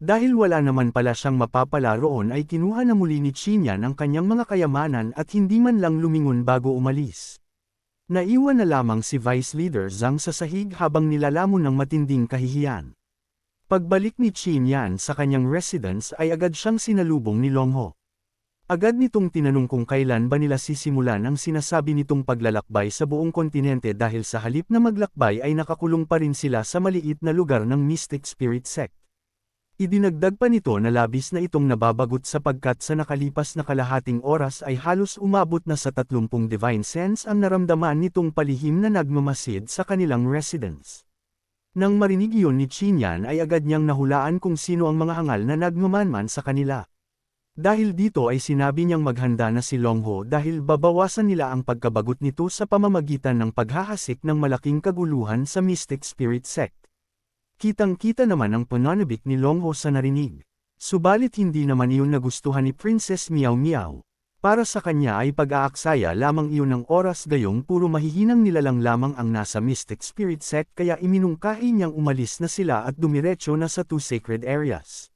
Dahil wala naman pala siyang mapapala roon ay kinuha na muli ni Qinian ang kanyang mga kayamanan at hindi man lang lumingon bago umalis. Naiwan na lamang si Vice Leader Zhang sa sahig habang nilalamon ng matinding kahihiyan. Pagbalik ni Qinian sa kanyang residence ay agad siyang sinalubong ni Longho. Agad nitong tinanong kung kailan ba nila sisimulan ang sinasabi nitong paglalakbay sa buong kontinente dahil sa halip na maglakbay ay nakakulong pa rin sila sa maliit na lugar ng Mystic Spirit Sect. Idinagdag pa nito na labis na itong nababagot sapagkat sa nakalipas na kalahating oras ay halos umabot na sa 30 divine sense ang naramdaman nitong palihim na nagmamasid sa kanilang residence. Nang marinig iyon ni Qinian ay agad niyang nahulaan kung sino ang mga hangal na nagmamanman sa kanila. Dahil dito ay sinabi niyang maghanda na si Longho dahil babawasan nila ang pagkabagot nito sa pamamagitan ng paghahasik ng malaking kaguluhan sa Mystic Spirit Sect. Kitang-kita naman ang pananabik ni Longho sa narinig. Subalit hindi naman iyon nagustuhan ni Princess Miao Miao. Para sa kanya ay pag-aaksaya lamang iyon ng oras gayong puro mahihinang nilalang lamang ang nasa Mystic Spirit Sect kaya iminungkahi niyang umalis na sila at dumiretso na sa 2 sacred areas.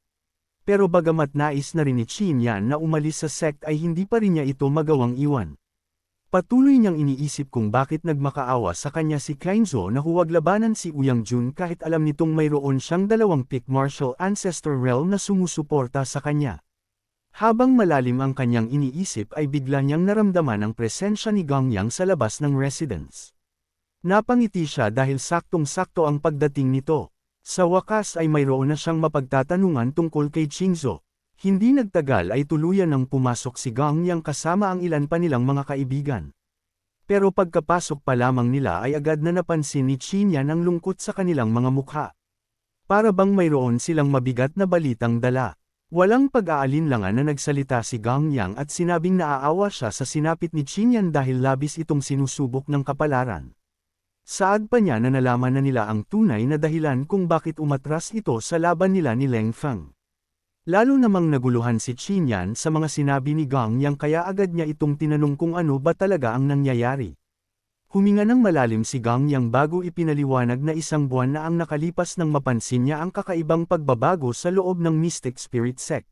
Pero bagamat nais na rin ni Qinian na umalis sa sect ay hindi pa rin niya ito magawang iwan. Patuloy niyang iniisip kung bakit nagmakaawa sa kanya si Kainzo na huwag labanan si Uyang Jun kahit alam nitong mayroon siyang 2 peak martial ancestor realm na sumusuporta sa kanya. Habang malalim ang kanyang iniisip ay bigla niyang naramdaman ang presensya ni Gangyang sa labas ng residence. Napangiti siya dahil saktong-sakto ang pagdating nito. Sa wakas ay mayroon na siyang mapagtatanungan tungkol kay Qingzo. Hindi nagtagal ay tuluyan nang pumasok si Gangyang kasama ang ilan pa nilang mga kaibigan. Pero pagkapasok pa lamang nila ay agad na napansin ni Qinian ang lungkot sa kanilang mga mukha. Para bang mayroon silang mabigat na balitang dala. Walang pag-aalinlangan na nagsalita si Gangyang at sinabing naaawa siya sa sinapit ni Qinian dahil labis itong sinusubok ng kapalaran. Saad pa niya na nalaman na nila ang tunay na dahilan kung bakit umatras ito sa laban nila ni Leng Feng. Lalo namang naguluhan si Qinian sa mga sinabi ni Gangyang kaya agad niya itong tinanong kung ano ba talaga ang nangyayari. Huminga ng malalim si Gangyang bago ipinaliwanag na 1 buwan na ang nakalipas nang mapansin niya ang kakaibang pagbabago sa loob ng Mystic Spirit Sect.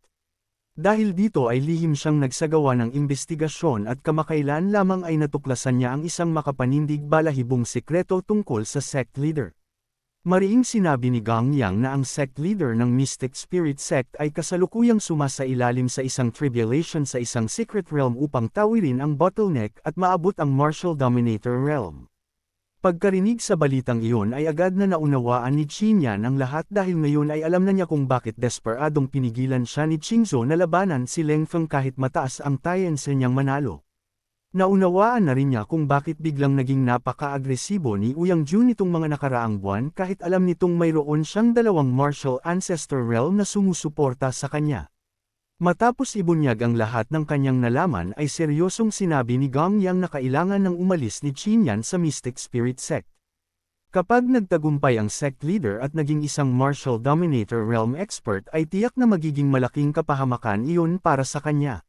Dahil dito ay lihim siyang nagsagawa ng imbestigasyon at kamakailan lamang ay natuklasan niya ang isang makapanindig balahibong sekreto tungkol sa sect leader. Mariing sinabi ni Gangyang na ang sect leader ng Mystic Spirit Sect ay kasalukuyang sumasailalim sa isang tribulation sa isang secret realm upang tawirin ang bottleneck at maabot ang martial dominator realm. Pagkarinig sa balitang iyon ay agad na naunawaan ni Qinian ang lahat dahil ngayon ay alam na niya kung bakit desperadong pinigilan siya ni Qingzo na labanan si Leng Feng kahit mataas ang tayensa niyang manalo. Naunawaan na rin niya kung bakit biglang naging napaka-agresibo ni Uyang Jun nitong mga nakaraang buwan kahit alam nitong mayroon siyang 2 martial ancestor realm na sumusuporta sa kanya. Matapos ibunyag ang lahat ng kanyang nalaman ay seryosong sinabi ni Gangyang na kailangan ng umalis ni Qinian sa Mystic Spirit Sect. Kapag nagtagumpay ang sect leader at naging isang martial dominator realm expert ay tiyak na magiging malaking kapahamakan iyon para sa kanya.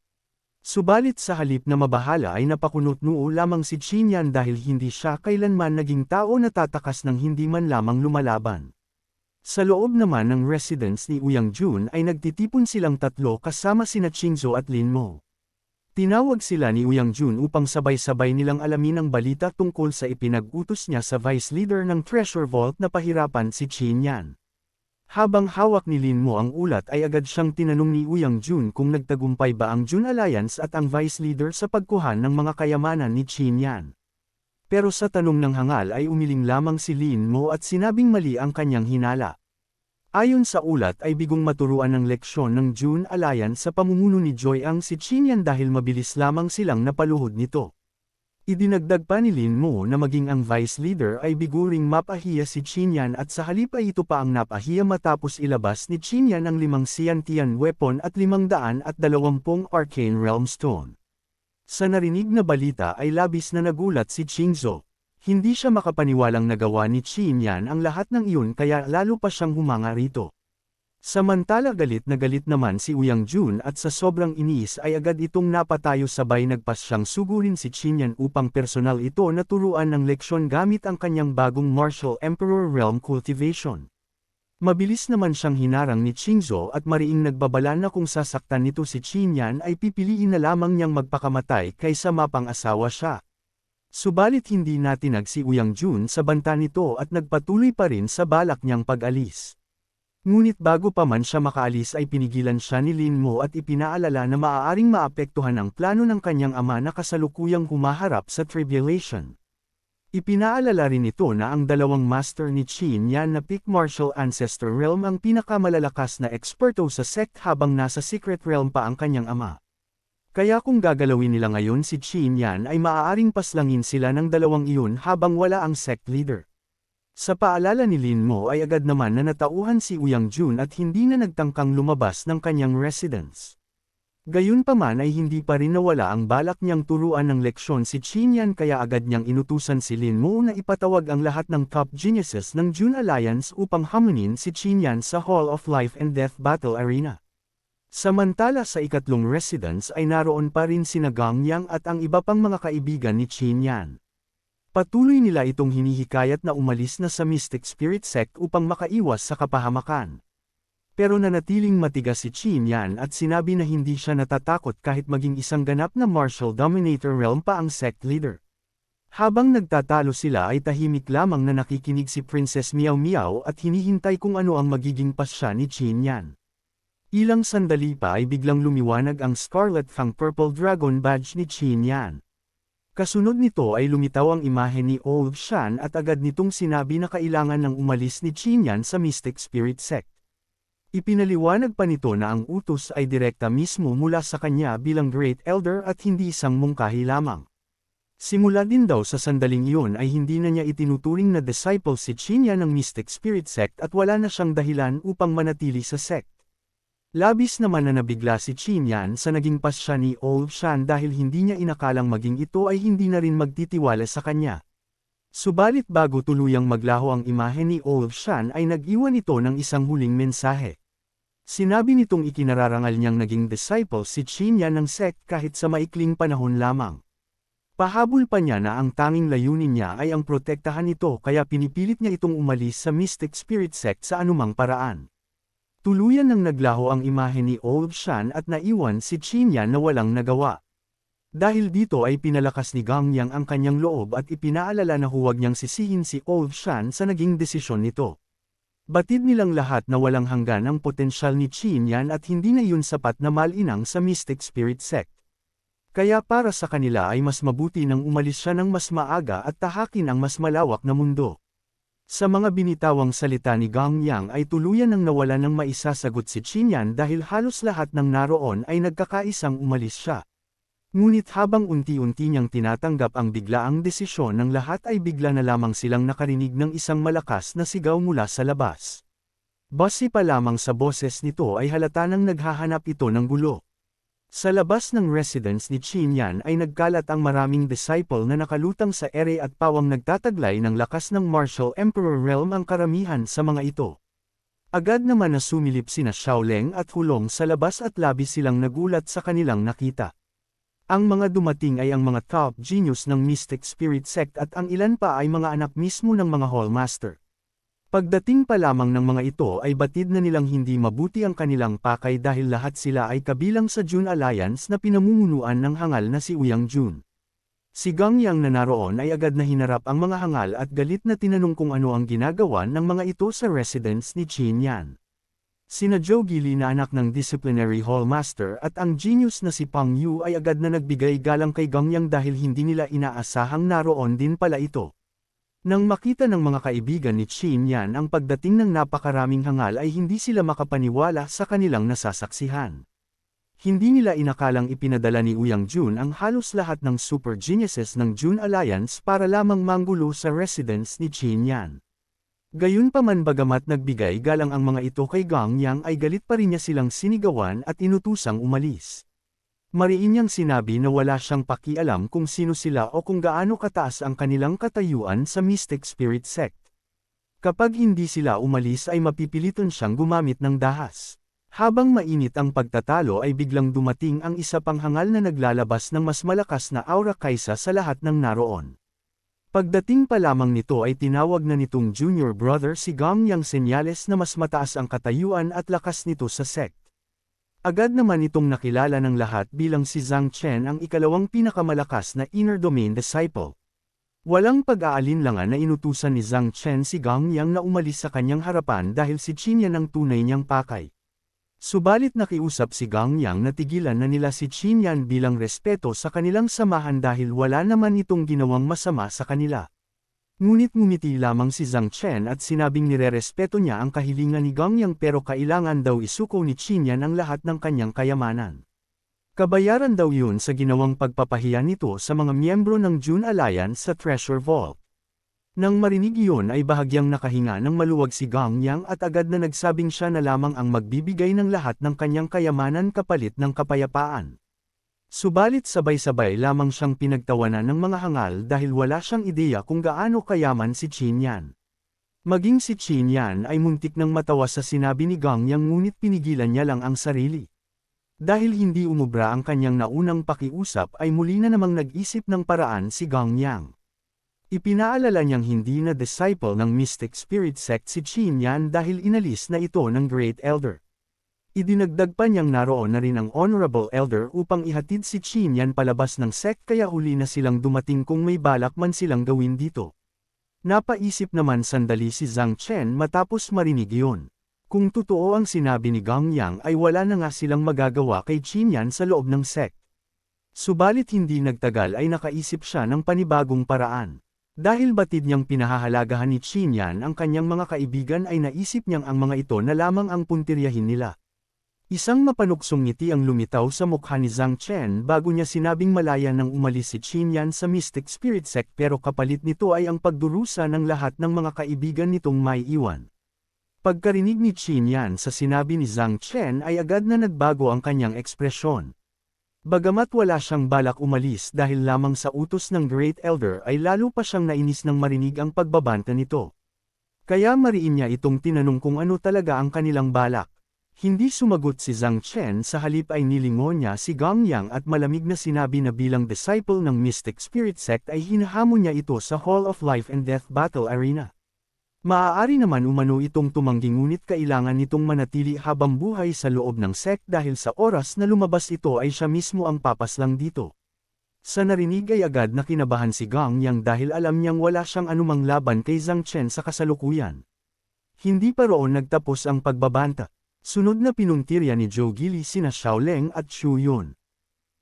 Subalit sa halip na mabahala ay napakunot-noo lamang si Qinian dahil hindi siya kailanman naging tao na tatakas ng hindi man lamang lumalaban. Sa loob naman ng residence ni Uyang Jun ay nagtitipon silang 3 kasama sina Qingzo at Lin Mo. Tinawag sila ni Uyang Jun upang sabay-sabay nilang alamin ang balita tungkol sa ipinag-utos niya sa vice leader ng Treasure Vault na pahirapan si Qinian. Habang hawak ni Lin Mo ang ulat ay agad siyang tinanong ni Uyang Jun kung nagtagumpay ba ang Jun Alliance at ang vice leader sa pagkuha ng mga kayamanan ni Qinian. Pero sa tanong ng hangal ay umiling lamang si Lin Mo at sinabing mali ang kanyang hinala. Ayon sa ulat ay bigong maturuan ng leksyon ng Jun Alliance sa pamumuno ni Joyang si Qinian dahil mabilis lamang silang napaluhod nito. Idinagdag pa ni Lin Mo na maging ang vice leader ay biguring mapahiya si Qinian at sa halip ay ito pa ang napahiya matapos ilabas ni Qinian ang 5 Xiantian weapon at 520 arcane realm stone. Sa narinig na balita ay labis na nagulat si Qingzo. Hindi siya makapaniwalang nagawa ni Qinian ang lahat ng iyon kaya lalo pa siyang humanga rito. Samantala galit na galit naman si Uyang Jun at sa sobrang iniis ay agad itong napatayo sabay nagpas siyang sugurin si Qinian upang personal ito na turuan ng leksyon gamit ang kanyang bagong martial emperor realm cultivation. Mabilis naman siyang hinarang ni Qingzhou at mariing nagbabala na kung sasaktan nito si Qin Yan ay pipiliin na lamang niyang magpakamatay kaysa mapang-asawa siya. Subalit hindi natinag si Uyang Jun sa banta nito at nagpatuloy pa rin sa balak niyang pag-alis. Ngunit bago pa man siya makaalis ay pinigilan siya ni Lin Mo at ipinaalala na maaaring maapektuhan ang plano ng kanyang ama na kasalukuyang humaharap sa tribulation. Ipinaalala rin ito na ang dalawang master ni Qin Yan na Peak Martial Ancestor Realm ang pinakamalalakas na eksperto sa sect habang nasa Secret Realm pa ang kanyang ama. Kaya kung gagalawin nila ngayon si Qin Yan ay maaaring paslangin sila ng dalawang iyon habang wala ang sect leader. Sa paalala ni Lin Mo ay agad naman na natauhan si Uyang Jun at hindi na nagtangkang lumabas ng kanyang residence. Gayunpaman ay hindi pa rin nawala ang balak niyang turuan ng leksyon si Qin Yan kaya agad niyang inutusan si Lin Mo na ipatawag ang lahat ng top geniuses ng Jun Alliance upang hamunin si Qin Yan sa Hall of Life and Death Battle Arena. Samantala sa ikatlong residence ay naroon pa rin sina Gang Yang at ang iba pang mga kaibigan ni Qin Yan. Patuloy nila itong hinihikayat na umalis na sa Mystic Spirit Sect upang makaiwas sa kapahamakan. Pero nanatiling matigas si Qin Yan at sinabi na hindi siya natatakot kahit maging isang ganap na martial dominator realm pa ang sect leader. Habang nagtatalo sila ay tahimik lamang na nakikinig si Princess Miao Miao at hinihintay kung ano ang magiging pasya ni Qin Yan. Ilang sandali pa ay biglang lumiwanag ang Scarlet Fang Purple Dragon Badge ni Qin Yan. Kasunod nito ay lumitaw ang imahe ni Old Shan at agad nitong sinabi na kailangan ng umalis ni Qin Yan sa Mystic Spirit Sect. Ipinaliwanag pa nito na ang utos ay direkta mismo mula sa kanya bilang Great Elder at hindi isang mungkahi lamang. Simula din daw sa sandaling iyon ay hindi na niya itinuturing na disciple si Qin Yan ng Mystic Spirit Sect at wala na siyang dahilan upang manatili sa sect. Labis naman na nabigla si Qin Yan sa naging pasya ni Old Shan dahil hindi niya inakalang maging ito ay hindi na rin magtitiwala sa kanya. Subalit bago tuluyang maglaho ang imahe ni Old Shan ay nag-iwan ito ng isang huling mensahe. Sinabi nitong ikinararangal niyang naging disciple si Qin Yan ng sect kahit sa maikling panahon lamang. Pahabol pa niya na ang tanging layunin niya ay ang protektahan ito kaya pinipilit niya itong umalis sa Mystic Spirit Sect sa anumang paraan. Tuluyan nang naglaho ang imahe ni Old Shan at naiwan si Qin Yan na walang nagawa. Dahil dito ay pinalakas ni Gang Yang ang kanyang loob at ipinaalala na huwag niyang sisihin si Old Shan sa naging desisyon nito. Batid nilang lahat na walang hanggan ang potensyal ni Qin Yan at hindi na yun sapat na malinang sa Mystic Spirit Sect. Kaya para sa kanila ay mas mabuti nang umalis siya ng mas maaga at tahakin ang mas malawak na mundo. Sa mga binitawang salita ni Gang Yang ay tuluyan nang nawala ng maisasagot si Qin Yan dahil halos lahat ng naroon ay nagkakaisang umalis siya. Ngunit habang unti-unti niyang tinatanggap ang biglaang desisyon ng lahat ay bigla na lamang silang nakarinig ng isang malakas na sigaw mula sa labas. Base pa lamang sa boses nito ay halata nang naghahanap ito ng gulo. Sa labas ng residence ni Qin Yan ay nagkalat ang maraming disciple na nakalutang sa ere at pawang nagtataglay ng lakas ng Martial Emperor Realm ang karamihan sa mga ito. Agad naman na sumilip sina Xiaoleng at Hulong sa labas at labis silang nagulat sa kanilang nakita. Ang mga dumating ay ang mga top genius ng Mystic Spirit Sect at ang ilan pa ay mga anak mismo ng mga Hallmaster. Pagdating pa lamang ng mga ito ay batid na nilang hindi mabuti ang kanilang pakay dahil lahat sila ay kabilang sa Jun Alliance na pinamumunuan ng hangal na si Uyang Jun. Si Gang Yang na naroon ay agad na hinarap ang mga hangal at galit na tinanong kung ano ang ginagawa ng mga ito sa residence ni Qin Yan. Sina Zhou Gili na anak ng Disciplinary Hallmaster at ang genius na si Pang Yu ay agad na nagbigay galang kay Gang Yang dahil hindi nila inaasahang naroon din pala ito. Nang makita ng mga kaibigan ni Qin Yan ang pagdating ng napakaraming hangal ay hindi sila makapaniwala sa kanilang nasasaksihan. Hindi nila inakalang ipinadala ni Uyang Jun ang halos lahat ng super geniuses ng Jun Alliance para lamang manggulo sa residence ni Qin Yan. Gayunpaman bagamat nagbigay galang ang mga ito kay Gang Yang ay galit pa rin niya silang sinigawan at inutusang umalis. Mariin niyang sinabi na wala siyang pakialam kung sino sila o kung gaano kataas ang kanilang katayuan sa Mystic Spirit Sect. Kapag hindi sila umalis ay mapipilitan siyang gumamit ng dahas. Habang mainit ang pagtatalo ay biglang dumating ang isa pang hangal na naglalabas ng mas malakas na aura kaysa sa lahat ng naroon. Pagdating pa lamang nito ay tinawag na nitong junior brother si Gang Yang, senyales na mas mataas ang katayuan at lakas nito sa sect. Agad naman itong nakilala ng lahat bilang si Zhang Chen ang ikalawang pinakamalakas na inner domain disciple. Walang pag-aalinlangan na inutusan ni Zhang Chen si Gang Yang na umalis sa kanyang harapan dahil si Qin Yan ang tunay niyang pakay. Subalit nakiusap si Gang Yang na tigilan na nila si Qin Yan bilang respeto sa kanilang samahan dahil wala naman itong ginawang masama sa kanila. Ngunit ngumiti lamang si Zhang Chen at sinabing nirerespeto niya ang kahilingan ni Gang Yang pero kailangan daw isuko ni Qin Yan ang lahat ng kanyang kayamanan. Kabayaran daw yun sa ginawang pagpapahiya nito sa mga miyembro ng June Alliance sa Treasure Vault. Nang marinig iyon ay bahagyang nakahinga ng maluwag si Gang Yang at agad na nagsabing siya na lamang ang magbibigay ng lahat ng kanyang kayamanan kapalit ng kapayapaan. Subalit sabay-sabay lamang siyang pinagtawanan ng mga hangal dahil wala siyang ideya kung gaano kayaman si Qin Yan. Maging si Qin Yan ay muntik ng matawa sa sinabi ni Gang Yang ngunit pinigilan niya lang ang sarili. Dahil hindi umubra ang kanyang naunang pakiusap ay muli na namang nag-isip ng paraan si Gang Yang. Ipinaalala niyang hindi na disciple ng Mystic Spirit Sect si Qin Yan dahil inalis na ito ng Great Elder. Idinagdag pa niyang naroon na rin ang Honorable Elder upang ihatid si Qin Yan palabas ng sect kaya huli na silang dumating kung may balak man silang gawin dito. Napaisip naman sandali si Zhang Chen matapos marinig iyon. Kung totoo ang sinabi ni Gang Yang ay wala na nga silang magagawa kay Qin Yan sa loob ng sect. Subalit hindi nagtagal ay nakaisip siya ng panibagong paraan. Dahil batid niyang pinahahalagahan ni Qin Yan ang kanyang mga kaibigan ay naisip niyang ang mga ito na lamang ang puntiryahin nila. Isang mapanuksong ngiti ang lumitaw sa mukha ni Zhang Chen bago niya sinabing malaya nang umalis si Qin Yan sa Mystic Spirit Sect pero kapalit nito ay ang pagdurusa ng lahat ng mga kaibigan nitong may iwan. Pagkarinig ni Qin Yan sa sinabi ni Zhang Chen ay agad na nagbago ang kanyang ekspresyon. Bagamat wala siyang balak umalis dahil lamang sa utos ng Great Elder ay lalo pa siyang nainis nang marinig ang pagbabanta nito. Kaya mariin niya itong tinanong kung ano talaga ang kanilang balak. Hindi sumagot si Zhang Chen, sa halip ay nilingon niya si Gang Yang at malamig na sinabi na bilang disciple ng Mystic Spirit Sect ay hinahamon niya ito sa Hall of Life and Death Battle Arena. Maaari naman umano itong tumanggi ngunit kailangan nitong manatili habang buhay sa loob ng sect dahil sa oras na lumabas ito ay siya mismo ang papaslang dito. Sa narinig ay agad na kinabahan si Gang Yang dahil alam niyang wala siyang anumang laban kay Zhang Chen sa kasalukuyan. Hindi pa roon nagtapos ang pagbabanta. Sunod na pinuntirya ni Zhou Gili sina Xiaoleng at Xu Yun.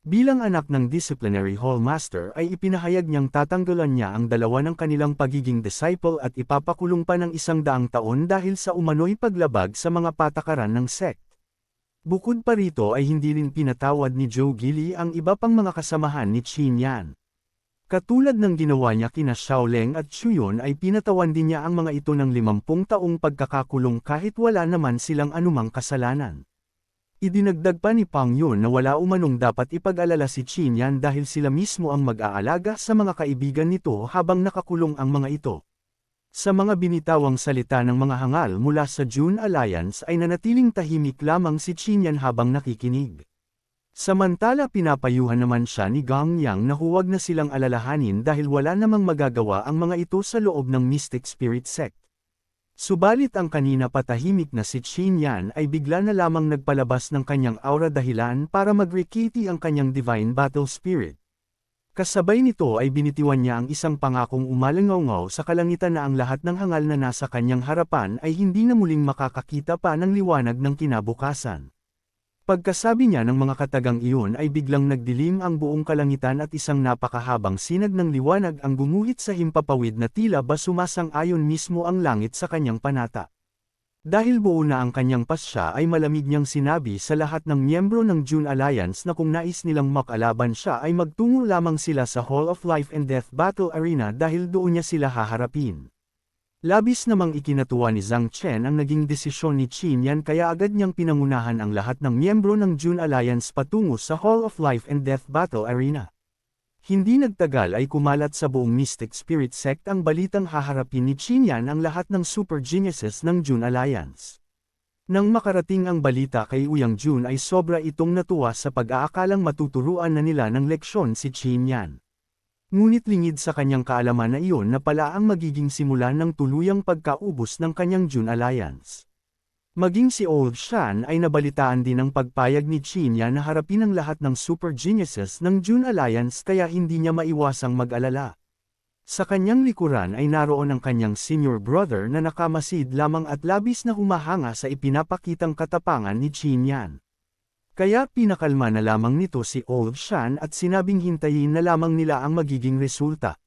Bilang anak ng Disciplinary Hall Master ay ipinahayag niyang tatanggalan niya ang dalawa ng kanilang pagiging disciple at ipapakulong pa ng 100 taon dahil sa umano'y paglabag sa mga patakaran ng sect. Bukod pa rito ay hindi rin pinatawad ni Zhou Gili ang iba pang mga kasamahan ni Qin Yan. Katulad ng ginawa niya kina Xiaoleng at Xu Yun ay pinatawan din niya ang mga ito ng 50 taong pagkakakulong kahit wala naman silang anumang kasalanan. Idinagdag pa ni Pang Yun na wala umanong dapat ipag-alala si Qin Yan dahil sila mismo ang mag-aalaga sa mga kaibigan nito habang nakakulong ang mga ito. Sa mga binitawang salita ng mga hangal mula sa June Alliance ay nanatiling tahimik lamang si Qin Yan habang nakikinig. Samantala pinapayuhan naman siya ni Gang Yang na huwag na silang alalahanin dahil wala namang magagawa ang mga ito sa loob ng Mystic Spirit Sect. Subalit ang kanina patahimik na si Qin Yan ay bigla na lamang nagpalabas ng kanyang aura dahilan para mag-rekiti ang kanyang Divine Battle Spirit. Kasabay nito ay binitiwan niya ang isang pangakong umalangaw sa kalangitan na ang lahat ng hangal na nasa kanyang harapan ay hindi na muling makakakita pa ng liwanag ng kinabukasan. Pagkasabi niya ng mga katagang iyon ay biglang nagdilim ang buong kalangitan at isang napakahabang sinag ng liwanag ang gumuhit sa himpapawid na tila ba sumasang-ayon mismo ang langit sa kanyang panata. Dahil buo na ang kanyang pasya ay malamig niyang sinabi sa lahat ng miyembro ng June Alliance na kung nais nilang makalaban siya ay magtungo lamang sila sa Hall of Life and Death Battle Arena dahil doon niya sila haharapin. Labis namang ikinatuwa ni Zhang Chen ang naging desisyon ni Qin Yan kaya agad niyang pinangunahan ang lahat ng miyembro ng June Alliance patungo sa Hall of Life and Death Battle Arena. Hindi nagtagal ay kumalat sa buong Mystic Spirit Sect ang balitang haharapin ni Qin Yan ang lahat ng super geniuses ng June Alliance. Nang makarating ang balita kay Uyang Jun ay sobra itong natuwa sa pag-aakalang matuturuan na nila ng leksyon si Qin Yan. Ngunit lingid sa kanyang kaalaman na iyon na pala ang magiging simula ng tuluyang pagkaubos ng kanyang June Alliance. Maging si Old Shan ay nabalitaan din ang pagpayag ni Chinya na harapin ang lahat ng super geniuses ng June Alliance kaya hindi niya maiwasang mag-alala. Sa kanyang likuran ay naroon ang kanyang senior brother na nakamasid lamang at labis na humahanga sa ipinapakitang katapangan ni Chinyan. Kaya pinakalma na lamang nito si Old Shan at sinabing hintayin na lamang nila ang magiging resulta.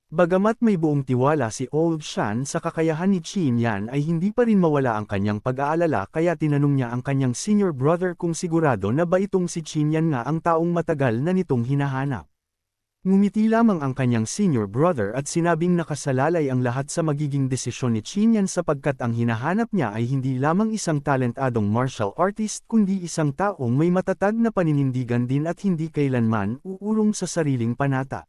Bagamat may buong tiwala si Old Shan sa kakayahan ni Chinyan ay hindi pa rin mawala ang kanyang pag-aalala kaya tinanong niya ang kanyang senior brother kung sigurado na ba itong si Chinyan nga ang taong matagal na nitong hinahanap. Ngumiti lamang ang kanyang senior brother at sinabing nakasalalay ang lahat sa magiging desisyon ni Chinyan sapagkat ang hinahanap niya ay hindi lamang isang talentadong martial artist kundi isang taong may matatag na paninindigan din at hindi kailanman uurong sa sariling panata.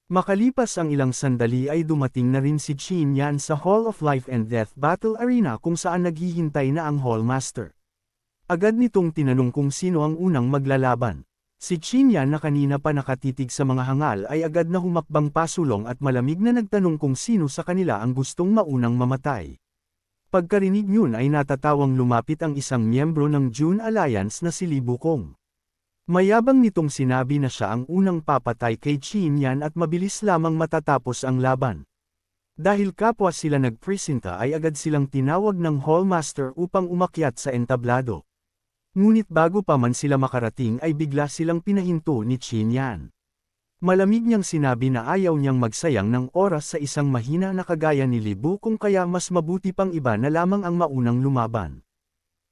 Makalipas ang ilang sandali ay dumating na rin si Chinyan sa Hall of Life and Death Battle Arena kung saan naghihintay na ang Hallmaster. Agad nitong tinanong kung sino ang unang maglalaban. Si Chinyan na kanina pa nakatitig sa mga hangal ay agad na humakbang pasulong at malamig na nagtanong kung sino sa kanila ang gustong maunang mamatay. Pagkarinig yun ay natatawang lumapit ang isang miyembro ng June Alliance na si Li Bukong. Mayabang nitong sinabi na siya ang unang papatay kay Chinyan at mabilis lamang matatapos ang laban. Dahil kapwa sila nagpresenta ay agad silang tinawag ng Hallmaster upang umakyat sa entablado. Ngunit bago pa man sila makarating ay bigla silang pinahinto ni Chinyan. Malamig niyang sinabi na ayaw niyang magsayang ng oras sa isang mahina na kagaya ni Li Bukong kaya mas mabuti pang iba na lamang ang maunang lumaban.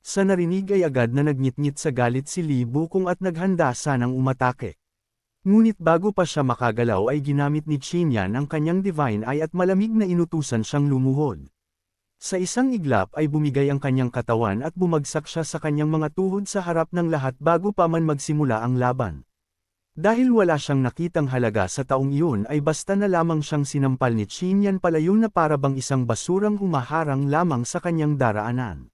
Sa narinig ay agad na nagngit-ngit sa galit si Li Bukong at naghanda sanang umatake. Ngunit bago pa siya makagalaw ay ginamit ni Chinyan ang kanyang divine eye at malamig na inutusan siyang lumuhod. Sa isang iglap ay bumigay ang kanyang katawan at bumagsak siya sa kanyang mga tuhod sa harap ng lahat bago pa man magsimula ang laban. Dahil wala siyang nakitang halaga sa taong iyon ay basta na lamang siyang sinampal ni Chinyan palayo na para bang isang basurang humaharang lamang sa kanyang daraanan.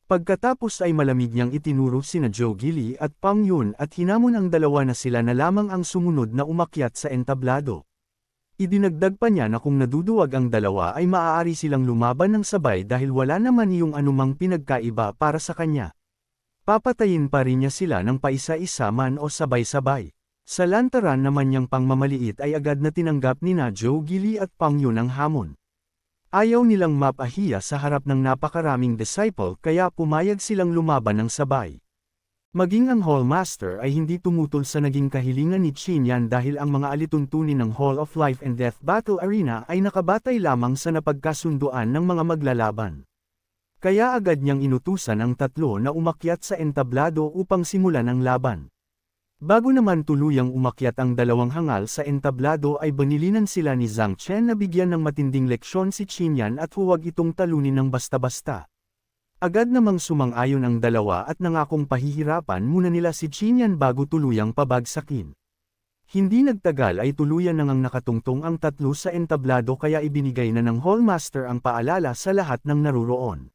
Pagkatapos ay malamig niyang itinuro sina Zhou Gili at Pang Yun at hinamon ang dalawa na sila na lamang ang sumunod na umakyat sa entablado. Idinagdag pa niya na kung naduduwag ang dalawa ay maaari silang lumaban ng sabay dahil wala naman iyong anumang pinagkaiba para sa kanya. Papatayin pa rin niya sila ng paisa-isa man o sabay-sabay. Sa lantaran naman niyang pangmamaliit ay agad na tinanggap ni Zhou Gili at Pang Yun ang hamon. Ayaw nilang mapahiya sa harap ng napakaraming disciple kaya pumayag silang lumaban ng sabay. Maging ang Hallmaster ay hindi tumutol sa naging kahilingan ni Chinyan dahil ang mga alituntunin ng Hall of Life and Death Battle Arena ay nakabatay lamang sa napagkasunduan ng mga maglalaban. Kaya agad niyang inutusan ang tatlo na umakyat sa entablado upang simulan ang laban. Bago naman tuluyang umakyat ang dalawang hangal sa entablado ay banilinan sila ni Zhang Chen na bigyan ng matinding leksyon si Chinyan at huwag itong talunin ng basta-basta. Agad namang sumang-ayon ang dalawa at nangakong pahihirapan muna nila si Chinyan bago tuluyang pabagsakin. Hindi nagtagal ay tuluyan nang nakatungtong ang tatlo sa entablado kaya ibinigay na ng Hallmaster ang paalala sa lahat ng naruroon.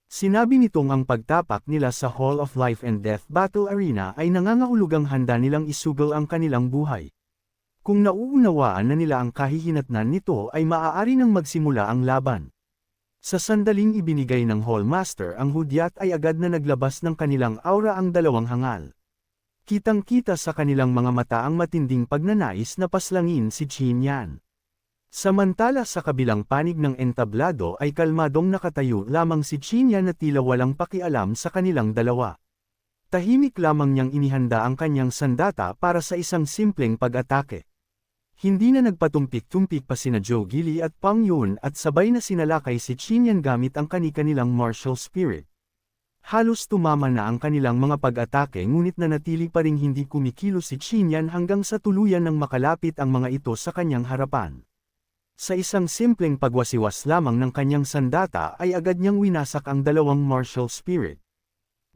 Sinabi nitong ang pagtapak nila sa Hall of Life and Death Battle Arena ay nangangahulugang handa nilang isugal ang kanilang buhay. Kung nauunawaan na nila ang kahihinatnan nito ay maaari nang magsimula ang laban. Sa sandaling ibinigay ng Hallmaster ang hudyat ay agad na naglabas ng kanilang aura ang dalawang hangal. Kitang-kita sa kanilang mga mata ang matinding pagnanais na paslangin si Chinyan. Samantala sa kabilang panig ng entablado ay kalmadong nakatayo lamang si Chinyan na tila walang pakialam sa kanilang dalawa. Tahimik lamang niyang inihanda ang kanyang sandata para sa isang simpleng pag-atake. Hindi na nagpatumpik-tumpik pa sina Zhou Gili at Pang Yun at sabay na sinalakay si Chinyan gamit ang kani-kanilang martial spirit. Halos tumama na ang kanilang mga pag-atake ngunit nanatili pa ring hindi kumikilos si Chinyan hanggang sa tuluyan ng makalapit ang mga ito sa kanyang harapan. Sa isang simpleng pagwasiwas lamang ng kanyang sandata ay agad niyang winasak ang dalawang martial spirit.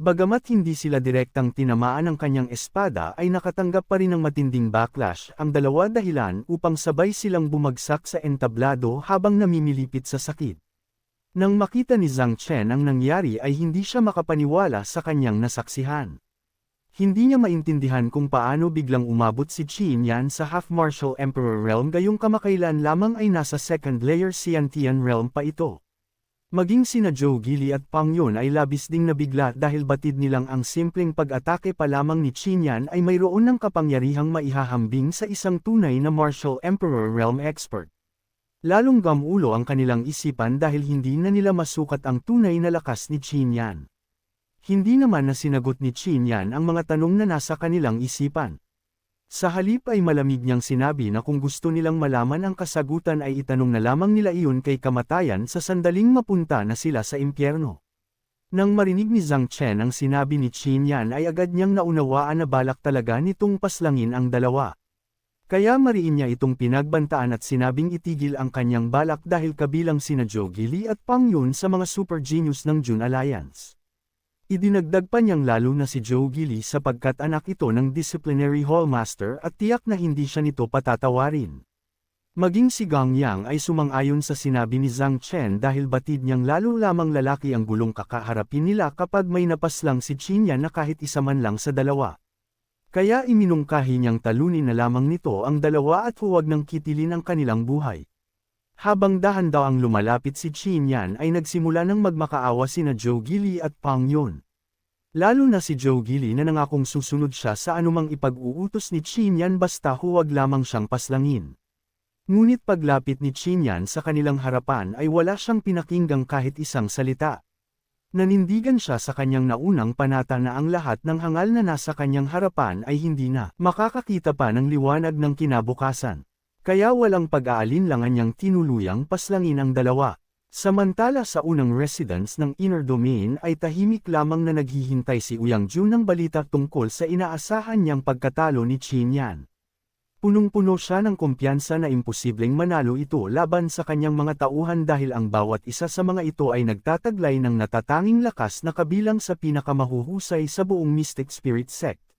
Bagamat hindi sila direktang tinamaan ng kanyang espada ay nakatanggap pa rin ng matinding backlash ang dalawa dahilan upang sabay silang bumagsak sa entablado habang namimilipit sa sakit. Nang makita ni Zhang Chen ang nangyari ay hindi siya makapaniwala sa kanyang nasaksihan. Hindi niya maintindihan kung paano biglang umabot si Qin Yan sa Half-Martial Emperor Realm gayong kamakailan lamang ay nasa second layer Xiantian Realm pa ito. Maging sina Zhou Gili at Pang Yun ay labis ding nabigla dahil batid nilang ang simpleng pag-atake pa lamang ni Qin Yan ay mayroon ng kapangyarihang maihahambing sa isang tunay na Martial Emperor Realm expert. Lalong gamulo ang kanilang isipan dahil hindi na nila masukat ang tunay na lakas ni Qin Yan. Hindi naman na sinagot ni Qin Yan ang mga tanong na nasa kanilang isipan. Sa halip ay malamig niyang sinabi na kung gusto nilang malaman ang kasagutan ay itanong na lamang nila iyon kay kamatayan sa sandaling mapunta na sila sa impyerno. Nang marinig ni Zhang Chen ang sinabi ni Qin Yan ay agad niyang naunawaan na balak talaga nitong paslangin ang dalawa. Kaya mariin niya itong pinagbantaan at sinabing itigil ang kanyang balak dahil kabilang sina Zhou Gili at Pang Yun sa mga super genius ng Jun Alliance. Idinagdag pa niyang lalo na si Zhou Gili sapagkat anak ito ng disciplinary hallmaster at tiyak na hindi siya nito patatawarin. Maging si Gang Yang ay sumang-ayon sa sinabi ni Zhang Chen dahil batid niyang lalo lamang lalaki ang gulong kakaharapin nila kapag may napaslang si Qin Yan na kahit isa man lang sa dalawa. Kaya iminungkahi niyang talunin na lamang nito ang dalawa at huwag nang kitilin ang kanilang buhay. Habang dahan-dahang lumalapit si Qin Yan ay nagsimula ng magmakaawa sina Zhou Gili at Pang Yun. Lalo na si Zhou Gili na nangakong susunod siya sa anumang ipag-uutos ni Qin Yan basta huwag lamang siyang paslangin. Ngunit paglapit ni Qin Yan sa kanilang harapan ay wala siyang pinakinggang kahit isang salita. Nanindigan siya sa kanyang naunang panata na ang lahat ng hangal na nasa kanyang harapan ay hindi na makakakita pa ng liwanag ng kinabukasan. Kaya walang pag-aalinlangan niyang tinuluyang paslangin ang dalawa. Samantala sa unang residence ng Inner Domain ay tahimik lamang na naghihintay si Uyang Jun ng balita tungkol sa inaasahan niyang pagkatalo ni Qin Yan. Punong-puno siya ng kumpiyansa na imposibleng manalo ito laban sa kanyang mga tauhan dahil ang bawat isa sa mga ito ay nagtataglay ng natatanging lakas na kabilang sa pinakamahuhusay sa buong Mystic Spirit Sect.